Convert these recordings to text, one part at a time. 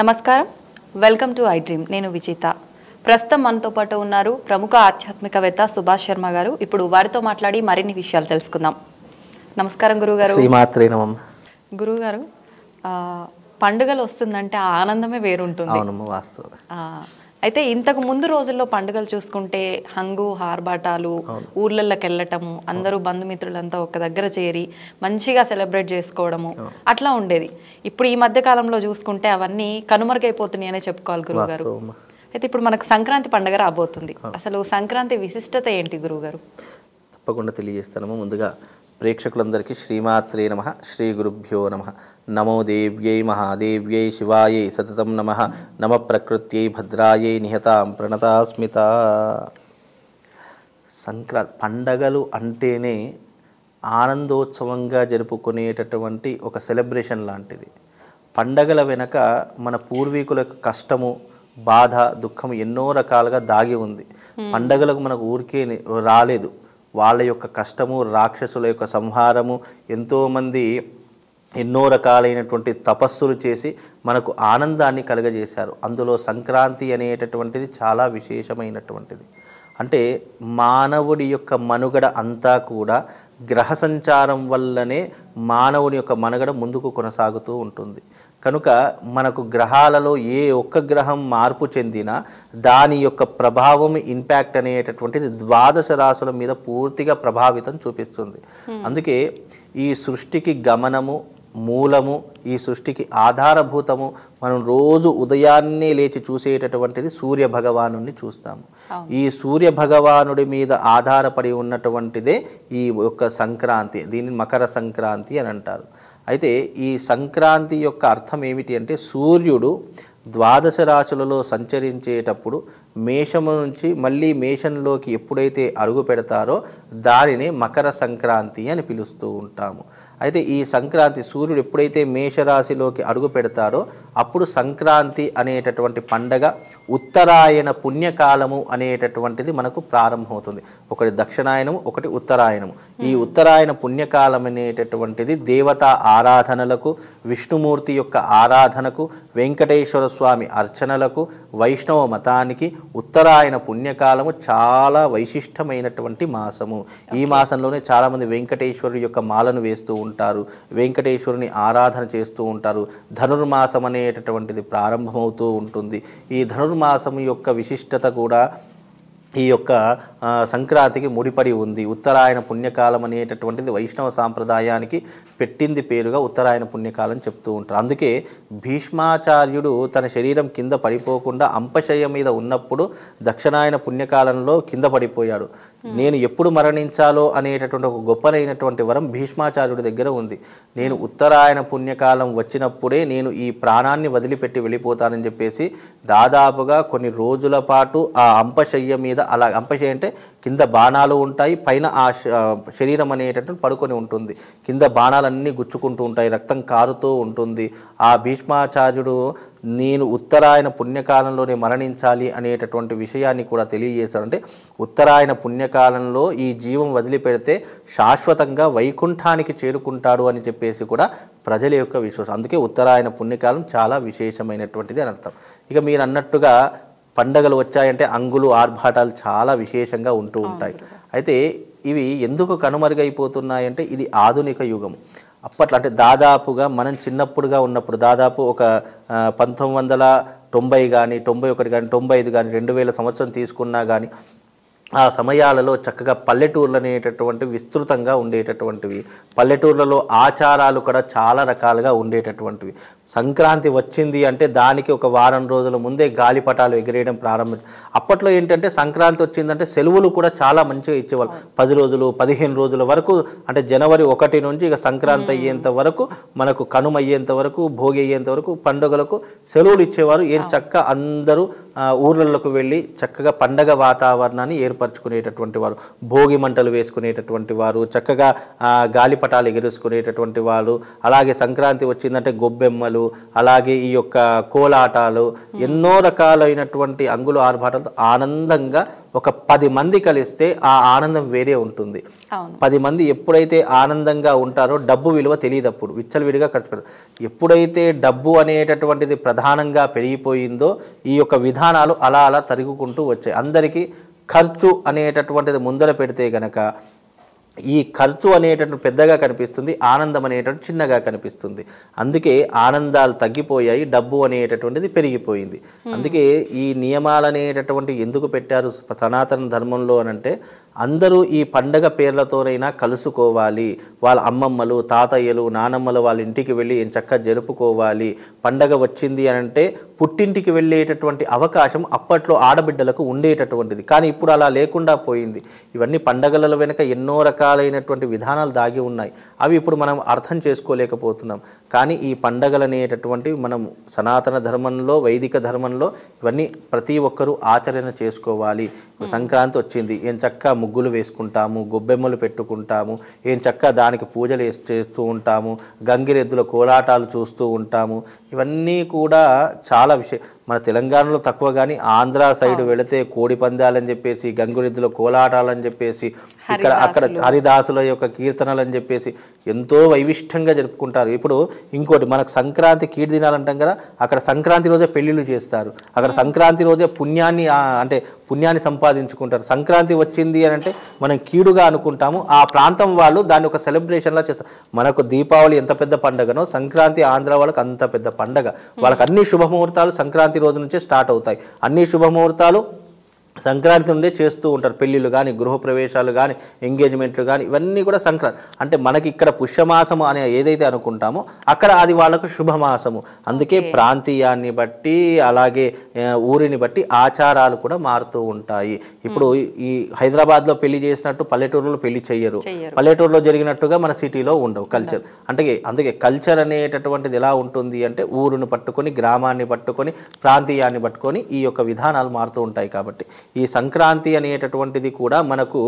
నమస్కారం, welcome to I dream. నేను విజిత. ప్రస్తుతం మనతో పాటు ఉన్నారు ప్రముఖ ఆధ్యాత్మికవేత్త సుభాష్ శర్మ గారు. ఇప్పుడు వారితో మాట్లాడి మరిన్ని విషయాలు తెలుసుకుందాం. నమస్కారం గురుగారు. శ్రీమాత్రే నమః. గురుగారు, పండుగలు వస్తుందంటే ఆ ఆనందమే వేరుంటుంది. అవునమ్మా, వాస్తవం. అయితే ఇంతకు ముందు రోజుల్లో పండుగలు చూసుకుంటే హంగు హార్బాటాలు, ఊర్లలోకి వెళ్ళటము, అందరూ బంధుమిత్రులంతా ఒక దగ్గర చేరి మంచిగా సెలబ్రేట్ చేసుకోవడము అట్లా ఉండేది. ఇప్పుడు ఈ మధ్య కాలంలో చూసుకుంటే అవన్నీ కనుమరుగైపోతున్నాయి అనే చెప్పుకోవాలి గురువుగారు. అయితే ఇప్పుడు మనకు సంక్రాంతి పండుగ రాబోతుంది. అసలు సంక్రాంతి విశిష్టత ఏంటి గురువుగారు? తప్పకుండా తెలియజేస్తాను. ముందుగా ప్రేక్షకులందరికీ శ్రీమాత్రే నమః, శ్రీ గురుభ్యో నమః. నమో దేవ్యై మహాదేవ్యై శివాయై సతతం నమః. నమ ప్రకృత్యై భద్రాయై నిహతాం ప్రణతాస్మిత. సంక్రాంతి పండగలు అంటేనే ఆనందోత్సవంగా జరుపుకునేటటువంటి ఒక సెలబ్రేషన్ లాంటిది. పండగల వెనక మన పూర్వీకుల యొక్క కష్టము, బాధ, దుఃఖం ఎన్నో రకాలుగా దాగి ఉంది. పండగలకు మనకు ఊరికే రాలేదు. వాళ్ళ యొక్క కష్టము, రాక్షసుల యొక్క సంహారము, ఎంతోమంది ఎన్నో రకాలైనటువంటి తపస్సులు చేసి మనకు ఆనందాన్ని కలుగజేశారు. అందులో సంక్రాంతి అనేటటువంటిది చాలా విశేషమైనటువంటిది. అంటే మానవుడి యొక్క మనుగడ అంతా కూడా గ్రహ సంచారం వల్లనే మానవుని యొక్క మనుగడ ముందుకు కొనసాగుతూ ఉంటుంది. కనుక మనకు గ్రహాలలో ఏ ఒక్క గ్రహం మార్పు చెందినా దాని యొక్క ప్రభావం, ఇంపాక్ట్ అనేటటువంటిది 12 రాశుల మీద పూర్తిగా ప్రభావితం చూపిస్తుంది. అందుకే ఈ సృష్టికి గమనము, మూలము, ఈ సృష్టికి ఆధారభూతము మనం రోజు ఉదయాన్నే లేచి చూసేటటువంటిది సూర్య భగవానుని చూస్తాము. ఈ సూర్య భగవానుడి మీద ఆధారపడి ఉన్నటువంటిదే ఈ యొక్క సంక్రాంతి. దీన్ని మకర సంక్రాంతి అని అంటారు. అయితే ఈ సంక్రాంతి యొక్క అర్థం ఏమిటి అంటే, సూర్యుడు 12 రాశులలో సంచరించేటప్పుడు మేషము నుంచి మళ్ళీ మేషంలోకి ఎప్పుడైతే అడుగు పెడతారో దానిని మకర సంక్రాంతి అని పిలుస్తూ ఉంటాము. అయితే ఈ సంక్రాంతి సూర్యుడు ఎప్పుడైతే మేషరాశిలోకి అడుగు పెడతాడో అప్పుడు సంక్రాంతి అనేటటువంటి పండగ ఉత్తరాయణ పుణ్యకాలము అనేటటువంటిది మనకు ప్రారంభమవుతుంది. ఒకటి దక్షిణాయనము, ఒకటి ఉత్తరాయణము. ఈ ఉత్తరాయణ పుణ్యకాలం అనేటటువంటిది దేవతా ఆరాధనలకు, విష్ణుమూర్తి యొక్క ఆరాధనకు, వెంకటేశ్వర స్వామి అర్చనలకు, వైష్ణవ మతానికి ఉత్తరాయణ పుణ్యకాలము చాలా వైశిష్టమైనటువంటి మాసము. ఈ మాసంలోనే చాలామంది వెంకటేశ్వరుడి యొక్క మాలను వేస్తూ ఉంటారు, వెంకటేశ్వరుని ఆరాధన చేస్తూ ఉంటారు. ధనుర్మాసం అనేటటువంటిది ప్రారంభమవుతూ ఉంటుంది. ఈ ధనుర్మాసం యొక్క విశిష్టత కూడా ఈ యొక్క సంక్రాంతికి ముడిపడి ఉంది. ఉత్తరాయణ పుణ్యకాలం అనేటటువంటిది వైష్ణవ సాంప్రదాయానికి పెట్టింది పేరుగా ఉత్తరాయణ పుణ్యకాలం చెప్తూ ఉంటారు. అందుకే భీష్మాచార్యుడు తన శరీరం కింద పడిపోకుండా అంపశయ్య మీద ఉన్నప్పుడు దక్షిణాయన పుణ్యకాలంలో కింద పడిపోయాడు. నేను ఎప్పుడు మరణించాలో అనేటటువంటి ఒక గొప్పనైనటువంటి వరం భీష్మాచార్యుడి దగ్గర ఉంది. నేను ఉత్తరాయణ పుణ్యకాలం వచ్చినప్పుడే నేను ఈ ప్రాణాన్ని వదిలిపెట్టి వెళ్ళిపోతానని చెప్పేసి దాదాపుగా కొన్ని రోజుల పాటు ఆ అంపశయ్య మీద, అలా అంపశయ్య అంటే కింద బాణాలు ఉంటాయి, పైన ఆ శరీరం అనేటటువంటి పడుకొని ఉంటుంది. కింద బాణాలన్నీ గుచ్చుకుంటూ ఉంటాయి, రక్తం కారుతూ ఉంటుంది. ఆ భీష్మాచార్యుడు నేను ఉత్తరాయణ పుణ్యకాలంలోనే మరణించాలి అనేటటువంటి విషయాన్ని కూడా తెలియజేశాడు. అంటే ఉత్తరాయణ పుణ్యకాలంలో ఈ జీవం వదిలిపెడితే శాశ్వతంగా వైకుంఠానికి చేరుకుంటాడు అని చెప్పేసి కూడా ప్రజల యొక్క విశ్వాసం. అందుకే ఉత్తరాయణ పుణ్యకాలం చాలా విశేషమైనటువంటిది అని అర్థం. ఇక మీరు అన్నట్టుగా పండగలు వచ్చాయంటే అంగులు, ఆర్భాటాలు చాలా విశేషంగా ఉంటూ ఉంటాయి. అయితే ఇవి ఎందుకు కనుమరుగైపోతున్నాయంటే ఇది ఆధునిక యుగం. అప్పట్లో అంటే దాదాపుగా మనం చిన్నప్పుడుగా ఉన్నప్పుడు దాదాపు ఒక 1990 కానీ, 91 కానీ, 95 కానీ, 2000 సంవత్సరం తీసుకున్నా కానీ ఆ సమయాలలో చక్కగా పల్లెటూర్లు అనేటటువంటి విస్తృతంగా ఉండేటటువంటివి. పల్లెటూర్లలో ఆచారాలు కూడా చాలా రకాలుగా ఉండేటటువంటివి. సంక్రాంతి వచ్చింది అంటే దానికి ఒక వారం రోజుల ముందే గాలిపటాలు ఎగిరేయడం ప్రారంభించారు. అప్పట్లో ఏంటంటే సంక్రాంతి వచ్చిందంటే సెలవులు కూడా చాలా మంచిగా ఇచ్చేవాళ్ళు. 10 రోజులు, 15 రోజుల వరకు, అంటే జనవరి 1 నుంచి ఇక సంక్రాంతి అయ్యేంత వరకు, మనకు కనుమ అయ్యేంత వరకు, భోగి అయ్యేంత వరకు పండుగలకు సెలవులు ఇచ్చేవారు. ఏం చక్కగా అందరూ ఊర్లలోకి వెళ్ళి చక్కగా పండగ వాతావరణాన్ని ఏర్పరచుకునేటటువంటి వారు, భోగి మంటలు వేసుకునేటటువంటి వారు, చక్కగా గాలిపటాలు ఎగరేసుకునేటటువంటి వారు. అలాగే సంక్రాంతి వచ్చిందంటే గొబ్బెమ్మలు, పాటలు, అలాగే ఈ యొక్క కోలాటాలు, ఎన్నో రకాలైనటువంటి అంగులు ఆర్భాటాలతో ఆనందంగా ఒక 10 మంది కలిస్తే ఆ ఆనందం వేరే ఉంటుంది. 10 మంది ఎప్పుడైతే ఆనందంగా ఉంటారో డబ్బు విలువ తెలియదు, అప్పుడు విచ్చలవిడిగా ఖర్చు పెడతారు. ఎప్పుడైతే డబ్బు అనేటటువంటిది ప్రధానంగా పెరిగిపోయిందో ఈ యొక్క విధానాలు అలా అలా తరుగుకుంటూ వచ్చాయి. అందరికీ ఖర్చు అనేటటువంటిది ముందర పెడితే గనక ఈ ఖర్చు అనేటటువంటి పెద్దగా కనిపిస్తుంది, ఆనందం అనేటటువంటి చిన్నగా కనిపిస్తుంది. అందుకే ఆనందాలు తగ్గిపోయాయి, డబ్బు అనేటటువంటిది పెరిగిపోయింది. అందుకే ఈ నియమాలు అనేటటువంటి ఎందుకు పెట్టారు సనాతన ధర్మంలో అనంటే, అందరూ ఈ పండగ పేర్లతోనైనా కలుసుకోవాలి, వాళ్ళ అమ్మమ్మలు, తాతయ్యలు, నానమ్మలు వాళ్ళ ఇంటికి వెళ్ళి చక్కగా జరుపుకోవాలి. పండగ వచ్చింది అనంటే పుట్టింటికి వెళ్ళేటటువంటి అవకాశం అప్పట్లో ఆడబిడ్డలకు ఉండేటటువంటిది. కానీ ఇప్పుడు అలా లేకుండా పోయింది. ఇవన్నీ పండగల వెనుక ఎన్నో రకాలైనటువంటి విధానాలు దాగి ఉన్నాయి. అవి ఇప్పుడు మనం అర్థం చేసుకోలేకపోతున్నాం. కానీ ఈ పండగలు అనేటటువంటివి మనం సనాతన ధర్మంలో, వైదిక ధర్మంలో ఇవన్నీ ప్రతి ఒక్కరూ ఆచరణ చేసుకోవాలి. సంక్రాంతి వచ్చింది, చక్కగా ముగ్గులు వేసుకుంటాము, గొబ్బెమ్మలు పెట్టుకుంటాము, చక్కగా దానికి పూజలు చేస్తూ ఉంటాము, గంగిరెద్దుల కోలాటాలు చూస్తూ ఉంటాము. ఇవన్నీ కూడా చాలా మన తెలంగాణలో తక్కువ, కానీ ఆంధ్ర సైడ్ వెళితే కోడి పందాలని చెప్పేసి, గంగిరెద్దుల కోలాటాలని చెప్పేసి, అక్కడ హరిదాసుల యొక్క కీర్తనలు అని చెప్పేసి ఎంతో వైవిష్టంగా జరుపుకుంటారు. ఇప్పుడు ఇంకోటి, మనకు సంక్రాంతి కీడు దినాలంటాం కదా, అక్కడ సంక్రాంతి రోజే పెళ్లిళ్ళు చేస్తారు. అక్కడ సంక్రాంతి రోజే పుణ్యాన్ని సంపాదించుకుంటారు. సంక్రాంతి వచ్చింది అని అంటే మనం కీడుగా అనుకుంటాము, ఆ ప్రాంతం వాళ్ళు దాన్ని ఒక సెలబ్రేషన్లా చేస్తారు. మనకు దీపావళి ఎంత పెద్ద పండుగనో సంక్రాంతి ఆంధ్ర వాళ్ళకి అంత పెద్ద పండగ. వాళ్ళకి అన్ని శుభముహూర్తాలు సంక్రాంతి రోజు నుంచే స్టార్ట్ అవుతాయి. అన్ని శుభముహూర్తాలు సంక్రాంతి నుండే చేస్తూ ఉంటారు. పెళ్ళిళ్ళు కానీ, గృహప్రవేశాలు కానీ, ఎంగేజ్మెంట్లు కానీ, ఇవన్నీ కూడా సంక్రాంతి. అంటే మనకి ఇక్కడ పుష్యమాసము అనే ఏదైతే అనుకుంటామో అక్కడ అది వాళ్ళకు శుభమాసము. అందుకే ప్రాంతీయాన్ని బట్టి, అలాగే ఊరిని బట్టి ఆచారాలు కూడా మారుతూ ఉంటాయి. ఇప్పుడు ఈ హైదరాబాద్లో పెళ్లి చేసినట్టు పల్లెటూరులో పెళ్లి చెయ్యరు, పల్లెటూరులో జరిగినట్టుగా మన సిటీలో ఉండవు కల్చర్. అందుకే కల్చర్ అనేటటువంటిది ఎలా ఉంటుంది అంటే ఊరును పట్టుకొని, గ్రామాన్ని పట్టుకొని, ప్రాంతీయాన్ని పట్టుకొని ఈ యొక్క విధానాలు మారుతూ ఉంటాయి. కాబట్టి ఈ సంక్రాంతి అనేటటువంటిది కూడా మనకు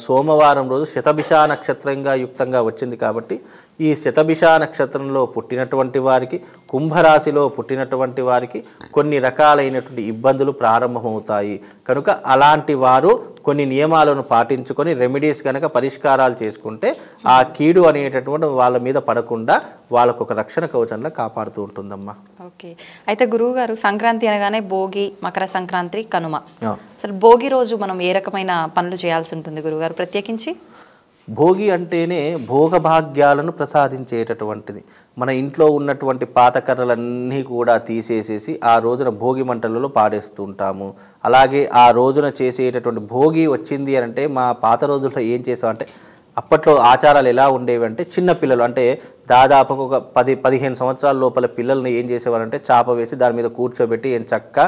సోమవారం రోజు శతభిష నక్షత్రంగా యుక్తంగా వచ్చింది. కాబట్టి ఈ శతభిష నక్షత్రంలో పుట్టినటువంటి వారికి, కుంభరాశిలో పుట్టినటువంటి వారికి కొన్ని రకాలైనటువంటి ఇబ్బందులు ప్రారంభమవుతాయి. కనుక అలాంటి వారు కొన్ని నియమాలను పాటించుకొని రెమెడీస్ కనుక పరిష్కారాలు చేసుకుంటే ఆ కీడు అనేటటువంటి వాళ్ళ మీద పడకుండా వాళ్ళకు ఒక రక్షణ కవచంలా కాపాడుతూ ఉంటుందమ్మా. ఓకే, అయితే గురువు గారు సంక్రాంతి అనగానే భోగి, మకర సంక్రాంతి, కనుమ. అసలు భోగి రోజు మనం ఏ రకమైన పనులు చేయాల్సి ఉంటుంది గురువుగారు ప్రత్యేకించి? భోగి అంటేనే భోగభాగ్యాలను ప్రసాదించేటటువంటిది. మన ఇంట్లో ఉన్నటువంటి పాత కర్రలన్నీ కూడా తీసేసేసి ఆ రోజున భోగి మంటలలో పాడేస్తూ ఉంటాము. అలాగే ఆ రోజున చేసేటటువంటి భోగి వచ్చింది అంటే, మా పాత రోజుల్లో ఏం చేసామంటే, అప్పట్లో ఆచారాలు ఎలా ఉండేవి అంటే, చిన్నపిల్లలు అంటే దాదాపు ఒక 10-15 సంవత్సరాల లోపల పిల్లల్ని ఏం చేసేవారంటే చాప వేసి దాని మీద కూర్చోబెట్టి చక్కగా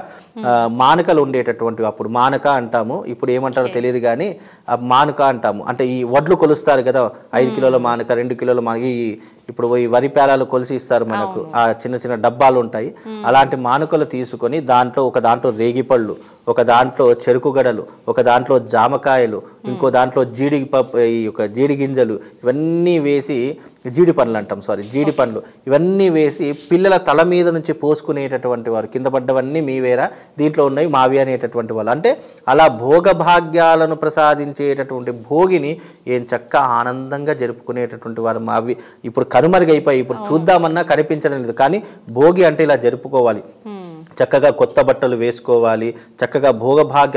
మానకలు ఉండేటటువంటివి. అప్పుడు మానక అంటాము, ఇప్పుడు ఏమంటారో తెలియదు కానీ మానక అంటాము. అంటే ఈ వడ్లు కొలుస్తారు కదా, 5 కిలోల మానక, 2 కిలోల మానక, ఇప్పుడు ఈ వరి పేలాలు కొలిసి ఇస్తారు మనకు, ఆ చిన్న చిన్న డబ్బాలు ఉంటాయి. అలాంటి మానుకలు తీసుకొని ఒక దాంట్లో రేగిపళ్ళు, ఒక దాంట్లో చెరుకు గడలు, ఒక దాంట్లో జామకాయలు, ఇంకో దాంట్లో జీడి గింజలు, ఇవన్నీ వేసి జీడి పండ్లు ఇవన్నీ వేసి పిల్లల తల మీద నుంచి పోసుకునేటటువంటి వారు. కింద పడ్డవన్నీ మీవేరా, దీంట్లో ఉన్నవి మావి అనేటటువంటి వాళ్ళు. అంటే అలా భోగభాగ్యాలను ప్రసాదించేటటువంటి భోగిని చక్కగా ఆనందంగా జరుపుకునేటటువంటి వారు. మావి ఇప్పుడు కనుమరుగైపోయి, ఇప్పుడు చూద్దామన్నా కనిపించడం లేదు. కానీ భోగి అంటే ఇలా జరుపుకోవాలి. చక్కగా కొత్త బట్టలు వేసుకోవాలి, చక్కగా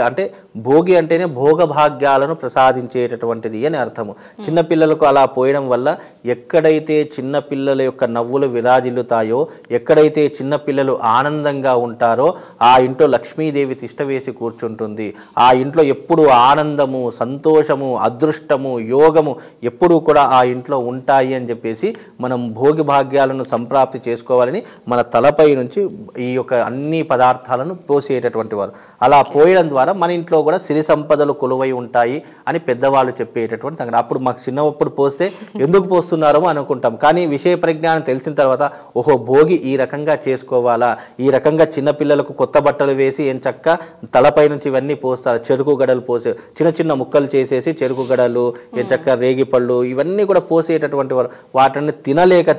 అంటే భోగి అంటేనే భోగభాగ్యాలను ప్రసాదించేటటువంటిది అని అర్థము. చిన్నపిల్లలకు అలా పోయడం వల్ల ఎక్కడైతే చిన్నపిల్లల యొక్క నవ్వులు విరాజిల్లుతాయో, ఎక్కడైతే చిన్నపిల్లలు ఆనందంగా ఉంటారో ఆ ఇంట్లో లక్ష్మీదేవి తిష్టవేసి కూర్చుంటుంది. ఆ ఇంట్లో ఎప్పుడు ఆనందము, సంతోషము, అదృష్టము, యోగము ఎప్పుడూ కూడా ఆ ఇంట్లో ఉంటాయి అని చెప్పేసి మనం భోగి భాగ్యాలను సంప్రాప్తి చేసుకోవాలని మన తలపై నుంచి ఈ యొక్క అన్ని పదార్థాలను పోసేటటువంటి వారు. అలా పోయడం ద్వారా మన ఇంట్లో కూడా సిరి సంపదలు కొలువై ఉంటాయి అని పెద్దవాళ్ళు చెప్పేటటువంటి సంగతి. అప్పుడు మాకు చిన్నప్పుడు పోస్తే ఎందుకు పోస్తున్నారో అనుకుంటాం, కానీ విషయ పరిజ్ఞానం తెలిసిన తర్వాత ఓహో భోగి ఈ రకంగా చేసుకోవాలా, ఈ రకంగా చిన్నపిల్లలకు కొత్త బట్టలు వేసి చక్కగా తలపై నుంచి ఇవన్నీ పోస్తారు. చెరుకు గడలు పోసే, చిన్న చిన్న ముక్కలు చేసేసి చెరుకు గడలు, చక్కగా రేగిపళ్ళు ఇవన్నీ కూడా పోసేటటువంటి వారు. వాటిని తినలేక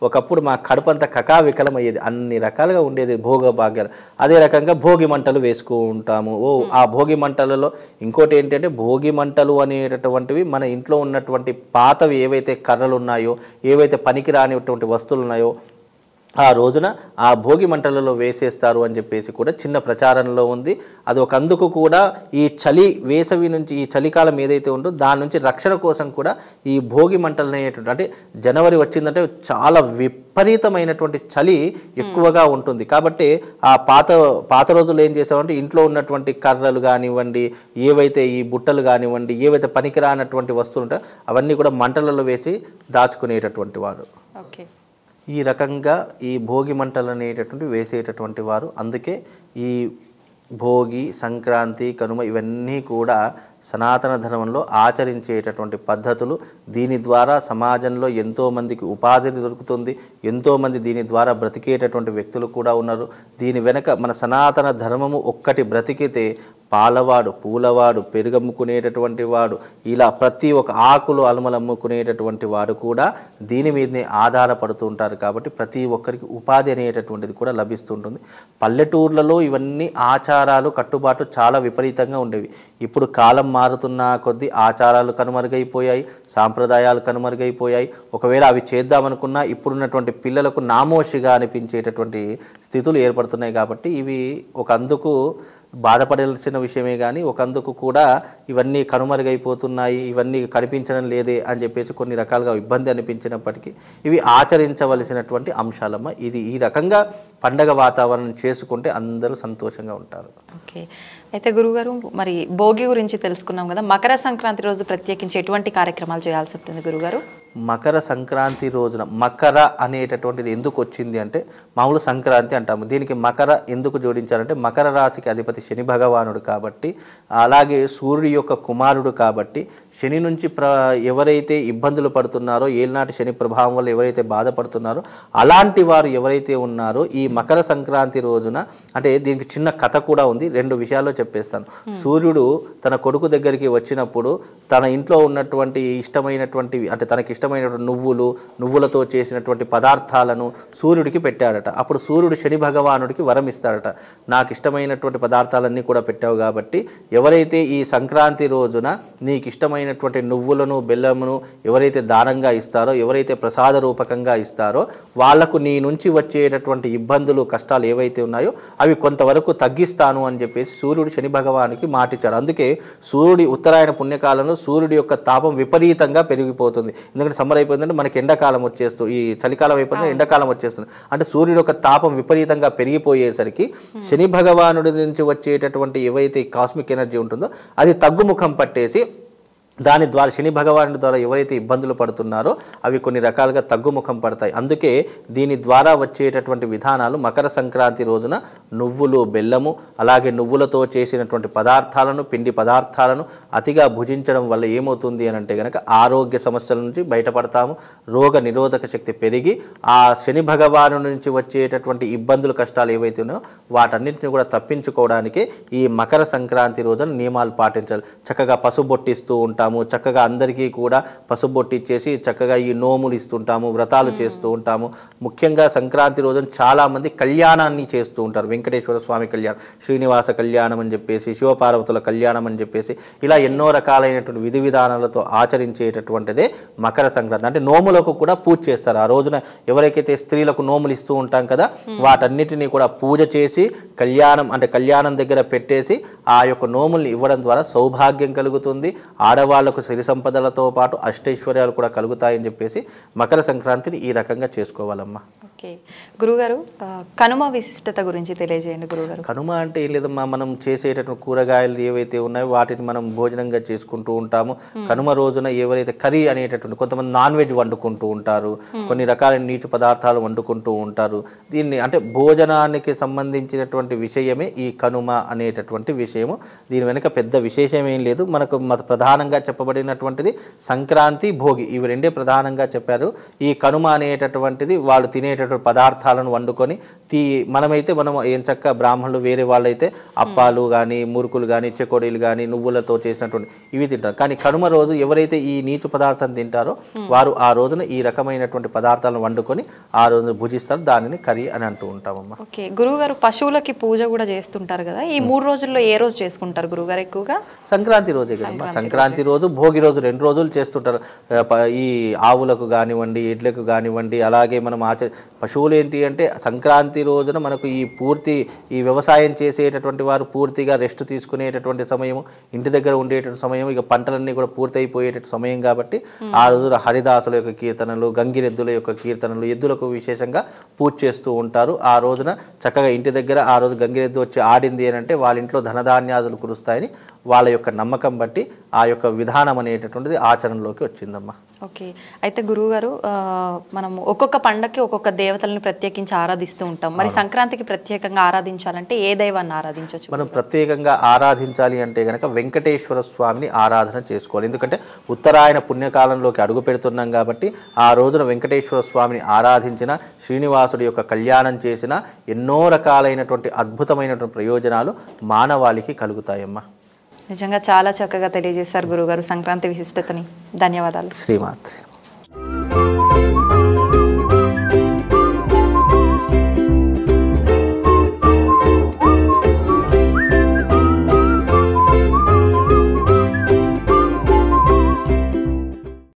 ఒకప్పుడు మా కడుపంతా కకావికలం అయ్యేది, అన్ని రకాలుగా ఉండేది భోగ భాగ్యాలు. అదే రకంగా భోగి మంటలు వేసుకుంటాము. ఆ భోగి మంటలలో ఇంకోటి ఏంటంటే, భోగి మంటలు అనేటటువంటివి మన ఇంట్లో ఉన్నటువంటి పాతవి ఏవైతే కర్రలు ఉన్నాయో, ఏవైతే పనికి రానిటువంటి వస్తువులు ఉన్నాయో ఆ రోజున ఆ భోగి మంటలలో వేసేస్తారు అని చెప్పేసి కూడా చిన్న ప్రచారంలో ఉంది. అది ఒక అందుకు కూడా ఈ వేసవి నుంచి, ఈ చలికాలం ఏదైతే ఉందో దాని నుంచి రక్షణ కోసం కూడా ఈ భోగి మంటలు అనేటువంటి, అంటే జనవరి వచ్చిందంటే చాలా విపరీతమైనటువంటి చలి ఎక్కువగా ఉంటుంది. కాబట్టి ఆ పాత రోజులు ఏం చేసామంటే, ఇంట్లో ఉన్నటువంటి కర్రలు కానివ్వండి, ఏవైతే ఈ బుట్టలు కానివ్వండి, ఏవైతే పనికిరానటువంటి వస్తువులు ఉంటాయో అవన్నీ కూడా మంటలలో వేసి దాచుకునేటటువంటి వారు. ఓకే, ఈ రకంగా ఈ భోగి మంటలు అనేటటువంటి వేసేటటువంటి వారు. అందుకే ఈ భోగి, సంక్రాంతి, కనుమ ఇవన్నీ కూడా సనాతన ధర్మంలో ఆచరించేటటువంటి పద్ధతులు. దీని ద్వారా సమాజంలో ఎంతోమందికి ఉపాధి దొరుకుతుంది, ఎంతోమంది దీని ద్వారా బ్రతికేటటువంటి వ్యక్తులు కూడా ఉన్నారు. దీని వెనక మన సనాతన ధర్మము ఒక్కటి బ్రతికితే పాలవాడు, పూలవాడు, పెరుగమ్ముకునేటటువంటి వాడు, ఇలా ప్రతి ఒక్క ఆకులు అలమలు అమ్ముకునేటటువంటి వాడు కూడా దీని మీదనే ఆధారపడుతూ ఉంటారు. కాబట్టి ప్రతి ఒక్కరికి ఉపాధి అనేటటువంటిది కూడా లభిస్తుంటుంది. పల్లెటూర్లలో ఇవన్నీ ఆచారాలు, కట్టుబాట్లు చాలా విపరీతంగా ఉండేవి. ఇప్పుడు కాలం మారుతున్న కొద్దీ ఆచారాలు కనుమరుగైపోయాయి, సాంప్రదాయాలు కనుమరుగైపోయాయి. ఒకవేళ అవి చేద్దామనుకున్నా ఇప్పుడున్నటువంటి పిల్లలకు నామోషిగా అనిపించేటటువంటి స్థితులు ఏర్పడుతున్నాయి. కాబట్టి ఇవి ఒక అందుకు బాధపడాల్సిన విషయమే, కానీ ఒకందుకు కూడా ఇవన్నీ కనుమరుగైపోతున్నాయి, ఇవన్నీ కనిపించడం లేదే అని చెప్పేసి కొన్ని రకాలుగా ఇబ్బంది అనిపించినప్పటికీ ఇవి ఆచరించవలసినటువంటి అంశాలమ్మ. ఇది ఈ రకంగా పండగ వాతావరణం చేసుకుంటే అందరూ సంతోషంగా ఉంటారు. ఓకే, అయితే గురుగారు మరి భోగి గురించి తెలుసుకున్నాం కదా, మకర సంక్రాంతి రోజు ప్రత్యేకించి ఎటువంటి కార్యక్రమాలు చేయాల్సి ఉంటుంది గురుగారు? మకర సంక్రాంతి రోజున మకర అనేటటువంటిది ఎందుకు వచ్చింది అంటే, మామూలు సంక్రాంతి అంటాము, దీనికి మకర ఎందుకు జోడించారంటే మకర రాశికి అధిపతి శని భగవానుడు కాబట్టి, అలాగే సూర్యుడి యొక్క కుమారుడు కాబట్టి, శని నుంచి ఎవరైతే ఇబ్బందులు పడుతున్నారో, ఏళ్ళనాటి శని ప్రభావం వల్ల ఎవరైతే బాధపడుతున్నారో అలాంటి వారు ఎవరైతే ఉన్నారో ఈ మకర సంక్రాంతి రోజున, అంటే దీనికి చిన్న కథ కూడా ఉంది, 2 విషయాల్లో చెప్పేస్తాను. సూర్యుడు తన కొడుకు దగ్గరికి వచ్చినప్పుడు తన ఇంట్లో ఉన్నటువంటి ఇష్టమైనటువంటివి, అంటే తనకి ఇష్టమైనటువంటి నువ్వులతో చేసినటువంటి పదార్థాలను సూర్యుడికి పెట్టాడట. అప్పుడు సూర్యుడు శని భగవానుడికి వరం ఇస్తాడట, నాకు ఇష్టమైనటువంటి పదార్థాలన్నీ కూడా పెట్టావు కాబట్టి ఎవరైతే ఈ సంక్రాంతి రోజున నీకు ఇష్టమైనటువంటి నువ్వులను, బెల్లమును ఎవరైతే దానంగా ఇస్తారో, ఎవరైతే ప్రసాద రూపకంగా ఇస్తారో వాళ్లకు నీ నుంచి వచ్చేటటువంటి ఇబ్బందులు, కష్టాలు ఏవైతే ఉన్నాయో అవి కొంతవరకు తగ్గిస్తాను అని చెప్పేసి సూర్యుడు శని భగవానికి మాటిచ్చాడు. అందుకే సూర్యుడి ఉత్తరాయణ పుణ్యకాలంలో సూర్యుడి యొక్క తాపం విపరీతంగా పెరిగిపోతుంది. ఎందుకంటే సమ్మర్ అయిపోయిందంటే మనకి ఎండాకాలం వచ్చేస్తుంది, ఈ చలికాలం అయిపోయింది ఎండాకాలం వచ్చేస్తుంది. అంటే సూర్యుడి యొక్క తాపం విపరీతంగా పెరిగిపోయేసరికి శని భగవానుడి నుంచి వచ్చేటటువంటి ఏవైతే కాస్మిక్ ఎనర్జీ ఉంటుందో అది తగ్గుముఖం పట్టేసి దాని ద్వారా శని భగవానుడి ద్వారా ఎవరైతే ఇబ్బందులు పడుతున్నారో అవి కొన్ని రకాలుగా తగ్గుముఖం పడతాయి. అందుకే దీని ద్వారా వచ్చేటటువంటి విధానాలు మకర సంక్రాంతి రోజున నువ్వులు, బెల్లము, అలాగే నువ్వులతో చేసినటువంటి పదార్థాలను, పిండి పదార్థాలను అతిగా భుజించడం వల్ల ఏమవుతుంది అని అంటే కనుక ఆరోగ్య సమస్యల నుంచి బయటపడతాము, రోగ నిరోధక శక్తి పెరిగి ఆ శని భగవాను నుంచి వచ్చేటటువంటి ఇబ్బందులు, కష్టాలు ఏవైతే ఉన్నాయో వాటన్నింటిని కూడా తప్పించుకోవడానికే ఈ మకర సంక్రాంతి రోజున నియమాలు పాటించాలి. చక్కగా పసుబొట్టిస్తూ ఉంటాము, చక్కగా అందరికీ కూడా పసుబొట్టిచ్చేసి చక్కగా ఈ నోములు ఇస్తుంటాము, వ్రతాలు చేస్తూ ఉంటాము. ముఖ్యంగా సంక్రాంతి రోజున చాలామంది కళ్యాణాన్ని చేస్తూ ఉంటారు. వెంకటేశ్వర స్వామి కళ్యాణం, శ్రీనివాస కళ్యాణం అని చెప్పేసి, శివపార్వతుల కళ్యాణం అని చెప్పేసి ఇలా ఎన్నో రకాలైనటువంటి విధి విధానాలతో ఆచరించేటటువంటిదే మకర సంక్రాంతి. అంటే నోములకు కూడా పూజ చేస్తారు. ఆ రోజున ఎవరికైతే స్త్రీలకు నోములు ఇస్తూ ఉంటాం కదా వాటన్నిటినీ కూడా పూజ చేసి కళ్యాణం దగ్గర పెట్టేసి ఆ యొక్క నోముల్ని ఇవ్వడం ద్వారా సౌభాగ్యం కలుగుతుంది, ఆడవాళ్లకు సిరి సంపదలతో పాటు అష్టైశ్వర్యాలు కూడా కలుగుతాయని చెప్పేసి మకర సంక్రాంతిని ఈ రకంగా చేసుకోవాలమ్మా. ఓకే గురుగారు, కనుమ విశిష్టత గురించి తెలియజేయండి గురుగారు. కనుమ అంటే ఏం లేదమ్మా, మనం చేసేటటువంటి కూరగాయలు ఏవైతే ఉన్నాయో వాటిని మనం భోజనంగా చేసుకుంటూ ఉంటాము. కనుమ రోజున ఎవరైతే కర్రీ అనేటటువంటి, కొంతమంది నాన్ వెజ్ వండుకుంటూ ఉంటారు, కొన్ని రకాల నీటి పదార్థాలు వండుకుంటూ ఉంటారు. దీన్ని అంటే భోజనానికి సంబంధించినటువంటి విషయమే ఈ కనుమ అనేటటువంటి విషయము. దీని వెనుక పెద్ద విశేషం ఏం లేదు. మనకు ప్రధానంగా చెప్పబడినటువంటిది సంక్రాంతి, భోగి, ఇవి రెండే ప్రధానంగా చెప్పారు. ఈ కనుమ అనేటటువంటిది వాళ్ళు తినేటటువంటి రకమైనటువంటి పదార్థాలను వండుకొని మనమైతే మనం ఏం చక్క బ్రాహ్మణులు వేరే వాళ్ళైతే అప్పాలు కానీ మురుకులు కానీ చెకోడీలు కానీ నువ్వులతో చేసినటువంటి ఇవి తింటారు. కానీ కనుమ రోజు ఎవరైతే ఈ నీచు పదార్థం తింటారో వారు ఆ రోజున ఈ రకమైనటువంటి పదార్థాలను వండుకొని ఆ రోజున భుజిస్తారు. దానిని కర్రీ అని అంటూ ఉంటామమ్మా. ఓకే గురువుగారు, పశువులకి పూజ కూడా చేస్తుంటారు కదా, ఈ 3 రోజుల్లో ఏ రోజు చేసుకుంటారు గురువుగారు ఎక్కువగా? సంక్రాంతి రోజే కదమ్మా. సంక్రాంతి రోజు, భోగి రోజు 2 రోజులు చేస్తుంటారు. ఈ ఆవులకు కానివ్వండి, ఎడ్లకు కానివ్వండి, అలాగే మనం పశువులు ఏంటి అంటే సంక్రాంతి రోజున మనకు ఈ వ్యవసాయం చేసేటటువంటి వారు పూర్తిగా రెస్ట్ తీసుకునేటటువంటి సమయం, ఇంటి దగ్గర ఉండేటువంటి సమయం, ఇక పంటలన్నీ కూడా పూర్తయిపోయేటటువంటి సమయం కాబట్టి ఆ రోజున హరిదాసుల యొక్క కీర్తనలు, గంగిరెద్దుల యొక్క కీర్తనలు, ఎద్దులకు విశేషంగా పూజ చేస్తూ ఉంటారు. ఆ రోజున చక్కగా ఇంటి దగ్గర ఆ రోజు గంగిరెద్దు వచ్చి ఆడింది అని అంటే వాళ్ళ ఇంట్లో ధనధాన్యాదులు కురుస్తాయని వాళ్ళ యొక్క నమ్మకం బట్టి ఆ యొక్క విధానం అనేటటువంటిది ఆచరణలోకి వచ్చిందమ్మా. ఓకే, అయితే గురువుగారు మనం ఒక్కొక్క పండగకి ఒక్కొక్క దేవతలను ప్రత్యేకించి ఆరాధిస్తూ ఉంటాం. మరి సంక్రాంతికి ప్రత్యేకంగా ఆరాధించాలంటే ఏ దైవాన్ని ఆరాధించవచ్చు? మనం ప్రత్యేకంగా ఆరాధించాలి అంటే కనుక వెంకటేశ్వర స్వామిని ఆరాధన చేసుకోవాలి. ఎందుకంటే ఉత్తరాయణ పుణ్యకాలంలోకి అడుగు పెడుతున్నాం కాబట్టి ఆ రోజున వెంకటేశ్వర స్వామిని ఆరాధించిన, శ్రీనివాసుడి యొక్క కళ్యాణం చేసిన ఎన్నో రకాలైనటువంటి అద్భుతమైనటువంటి ప్రయోజనాలు మానవాళికి కలుగుతాయమ్మా. నిజంగా చాలా చక్కగా తెలియజేశారు గురుగారు సంక్రాంతి విశిష్టతని. ధన్యవాదాలు. శ్రీమాత్రి.